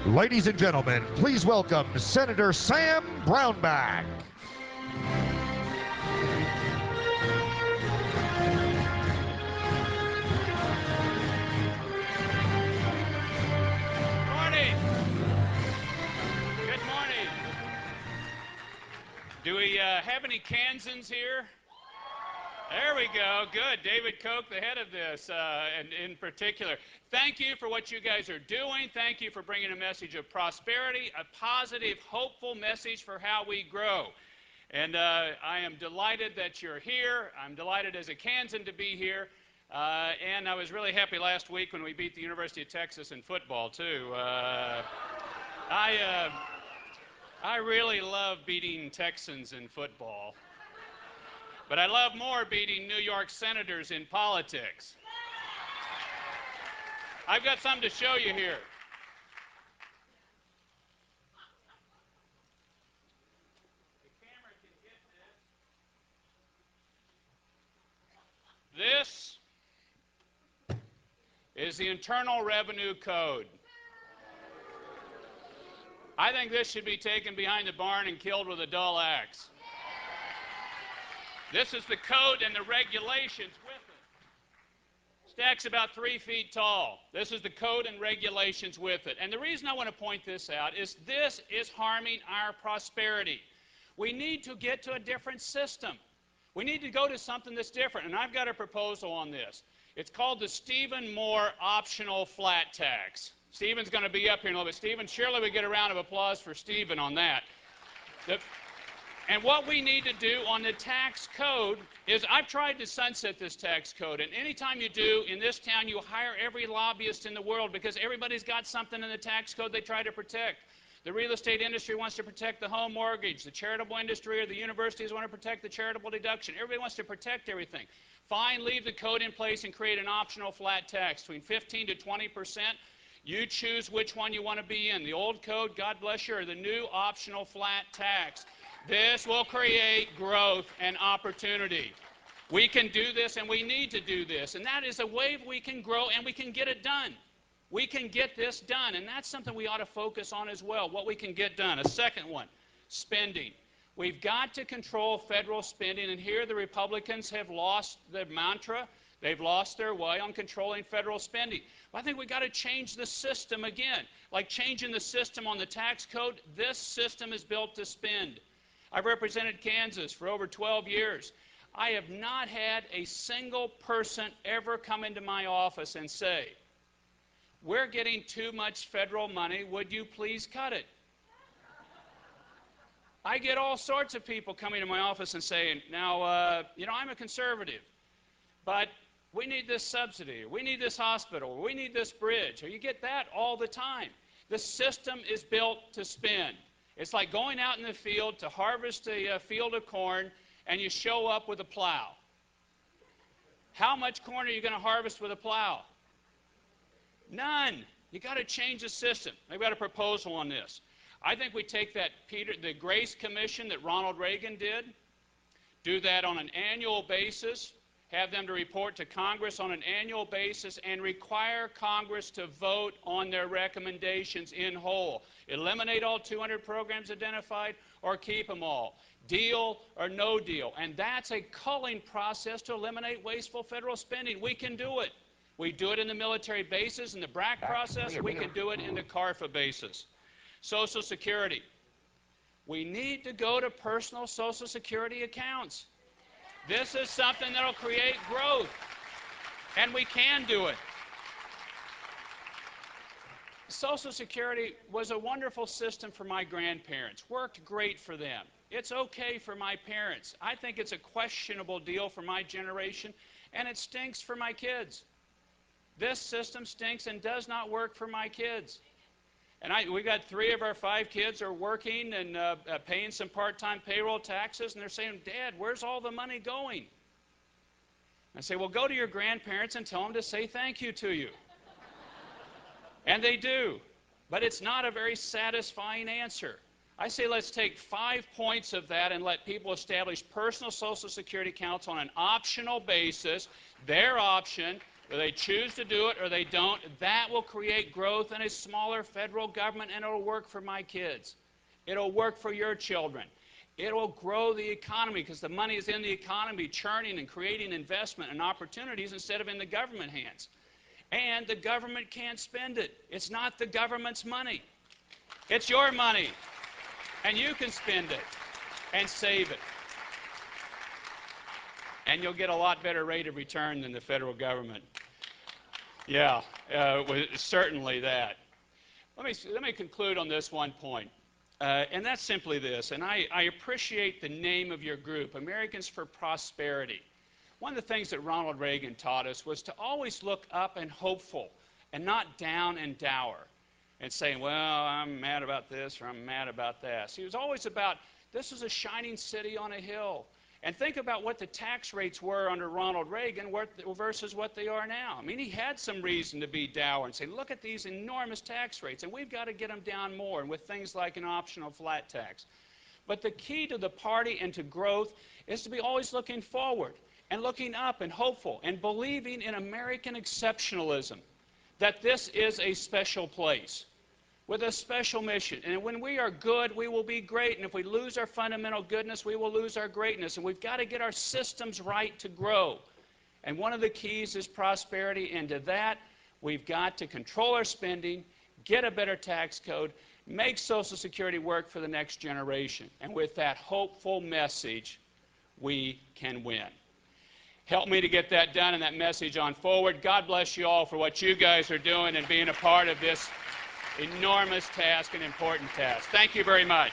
Ladies and gentlemen, please welcome Senator Sam Brownback. Morning. Good morning. Do we have any Kansans here? There we go. Good. David Koch, the head of this, and in particular. Thank you for what you guys are doing. Thank you for bringing a message of prosperity, a positive, hopeful message for how we grow. And I am delighted that you're here. I'm delighted as a Kansan to be here. And I was really happy last week when we beat the University of Texas in football, too. I really love beating Texans in football. But I love more beating New York senators in politics. I've got something to show you here. The camera can get this. This is the Internal Revenue Code. I think this should be taken behind the barn and killed with a dull axe. This is the code and the regulations with it. Stack's about 3 feet tall. This is the code and regulations with it. And the reason I want to point this out is this is harming our prosperity. We need to get to a different system. We need to go to something that's different. And I've got a proposal on this. It's called the Stephen Moore Optional Flat Tax. Stephen's going to be up here in a little bit. Stephen, surely we get a round of applause for Stephen on that. And what we need to do on the tax code is, I've tried to sunset this tax code, and anytime you do, in this town, you hire every lobbyist in the world because everybody's got something in the tax code they try to protect. The real estate industry wants to protect the home mortgage. The charitable industry or the universities want to protect the charitable deduction. Everybody wants to protect everything. Fine, leave the code in place and create an optional flat tax between 15 to 20%. You choose which one you want to be in, the old code, God bless you, or the new optional flat tax. This will create growth and opportunity. We can do this, and we need to do this. And that is a way we can grow, and we can get it done. We can get this done, and that's something we ought to focus on as well, what we can get done. A second one, spending. We've got to control federal spending, and here the Republicans have lost their mantra. They've lost their way on controlling federal spending. But I think we've got to change the system again. Like changing the system on the tax code, this system is built to spend. I've represented Kansas for over 12 years. I have not had a single person ever come into my office and say, we're getting too much federal money, would you please cut it? I get all sorts of people coming to my office and saying, now, you know, I'm a conservative, but we need this subsidy, we need this hospital, we need this bridge, or you get that all the time. The system is built to spend. It's like going out in the field to harvest a field of corn, and you show up with a plow. How much corn are you going to harvest with a plow? None. You got to change the system. I've got a proposal on this. I think we take that the Grace Commission that Ronald Reagan did, do that on an annual basis, have them to report to Congress on an annual basis, and require Congress to vote on their recommendations in whole. Eliminate all 200 programs identified or keep them all. Deal or no deal. And that's a culling process to eliminate wasteful federal spending. We can do it. We do it in the military bases, in the BRAC process. We can do it in the CARFA basis. Social Security. We need to go to personal Social Security accounts. This is something that will create growth, and we can do it. Social Security was a wonderful system for my grandparents, worked great for them. It's okay for my parents. I think it's a questionable deal for my generation, and it stinks for my kids. This system stinks and does not work for my kids. And we got 3 of our 5 kids are working and paying some part-time payroll taxes, and they're saying, Dad, where's all the money going? I say, well, go to your grandparents and tell them to say thank you to you. And they do. But it's not a very satisfying answer. I say let's take 5 points of that and let people establish personal Social Security accounts on an optional basis, their option, Whether they choose to do it or they don't, that will create growth in a smaller federal government, and it'll work for my kids. It'll work for your children. It will grow the economy because the money is in the economy, churning and creating investment and opportunities instead of in the government hands. And the government can't spend it. It's not the government's money. It's your money. And you can spend it and save it. And you'll get a lot better rate of return than the federal government. Yeah, certainly that. Let me conclude on this one point. And that's simply this, and I appreciate the name of your group, Americans for Prosperity. One of the things that Ronald Reagan taught us was to always look up and hopeful and not down and dour and saying, well, I'm mad about this or I'm mad about that. So he was always about, this is a shining city on a hill. And think about what the tax rates were under Ronald Reagan versus what they are now. I mean, he had some reason to be dour and say, look at these enormous tax rates, and we've got to get them down more, and with things like an optional flat tax. But the key to the party and to growth is to be always looking forward and looking up and hopeful and believing in American exceptionalism, that this is a special place with a special mission. And when we are good, we will be great. And if we lose our fundamental goodness, we will lose our greatness. And we've got to get our systems right to grow. And one of the keys is prosperity. And to that, we've got to control our spending, get a better tax code, make Social Security work for the next generation. And with that hopeful message, we can win. Help me to get that done and that message on forward. God bless you all for what you guys are doing and being a part of this enormous task and important task. Thank you very much.